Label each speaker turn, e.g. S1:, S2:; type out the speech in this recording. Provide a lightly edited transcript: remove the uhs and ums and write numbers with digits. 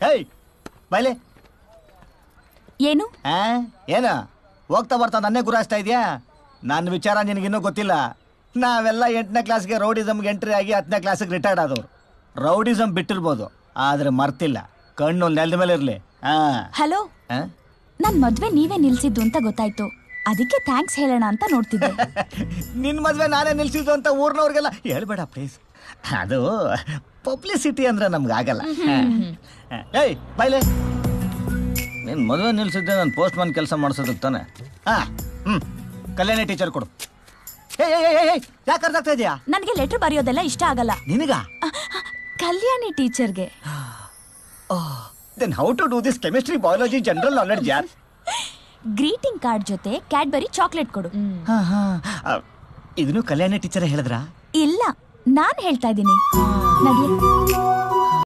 S1: ಹೇಯ್ ಬೈಲೆ.
S2: ಏನು
S1: ಏನ ಹೋಗ್ತಾ ಬರ್ತಾ ನನ್ನೇ ಗುರಾಯಿಸ್ತಾ ಇದೆಯಾ? ನನ್ನ ವಿಚಾರ ನಿನಗಿನ್ನೂ ಗೊತ್ತಿಲ್ಲ. ನಾವೆಲ್ಲ 8ನೇ ಕ್ಲಾಸ್ಗೆ ರೌಡಿಸಮ್ಗೆ ಎಂಟ್ರಿ ಆಗಿ 10ನೇ ಕ್ಲಾಸಿಗೆ ರಿಟೈರ್ಡ್ ಆದವ್ರು. ರೌಡಿಸಮ್ ಬಿಟ್ಟಿರ್ಬೋದು, ಆದ್ರೆ ಮರ್ತಿಲ್ಲ. ಕಣ್ಣು ನೆಲದ ಮೇಲೆ ಇರಲಿ.
S2: ಹಲೋ, ನನ್ ಮದ್ವೆ ನೀವೇ ನಿಲ್ಸಿದ್ದು ಅಂತ ಗೊತ್ತಾಯ್ತು. ಅದಕ್ಕೆ ಥ್ಯಾಂಕ್ಸ್ ಹೇಳೋಣ ಅಂತ ನೋಡ್ತಿದ್ದೆ.
S1: ನಿನ್ ಮದ್ವೆ ನಾನೇ ನಿಲ್ಸಿದ್ದು ಅಂತ ಊರ್ನವ್ರಿಗೆಲ್ಲ ಹೇಳ್ಬೇಡ ಪ್ಲೀಸ್. ಅದು ಪಬ್ಲಿಸಿಟಿ ಅಂದ್ರೆ ನಮ್ಗೆ ಆಗಲ್ಲ. ಏಯ್ ಬೈಲೆ, ನಿನ್ ಮದುವೆ ನಿಲ್ಸಿದ್ದೆ ನಾನು ಪೋಸ್ಟ್ ಮ್ಯಾನ್ ಕೆಲಸ ಮಾಡಿಸೋದಕ್ಕೆ ತಾನೆ. ಕಲ್ಯಾಣಿ ಟೀಚರ್ ಕೊಡು. ಯಾಕೆ ಅರ್ಥ ಆಗ್ತಾ ಇದೆಯಾ?
S2: ನನಗೆ ಲೆಟರ್ ಬರೆಯೋದೆಲ್ಲ ಇಷ್ಟ ಆಗಲ್ಲ.
S1: ನಿನಗ
S2: ಕಲ್ಯಾಣಿ ಟೀಚರ್ಗೆ.
S1: Then how to do this chemistry biology general knowledge ಯಾರ್?
S2: ಗ್ರೀಟಿಂಗ್ ಕಾರ್ಡ್ ಜೊತೆ ಕ್ಯಾಡ್ಬರಿ ಚಾಕ್ಲೇಟ್ ಕೊಡು.
S1: ಇದನ್ನು ಕಲ್ಯಾಣಿ ಟೀಚರ್ ಹೇಳಿದ್ರಾ?
S2: ಇಲ್ಲ, ನಾನ್ ಹೇಳ್ತಾ ಇದ್ದೀನಿ. ನಡಿ.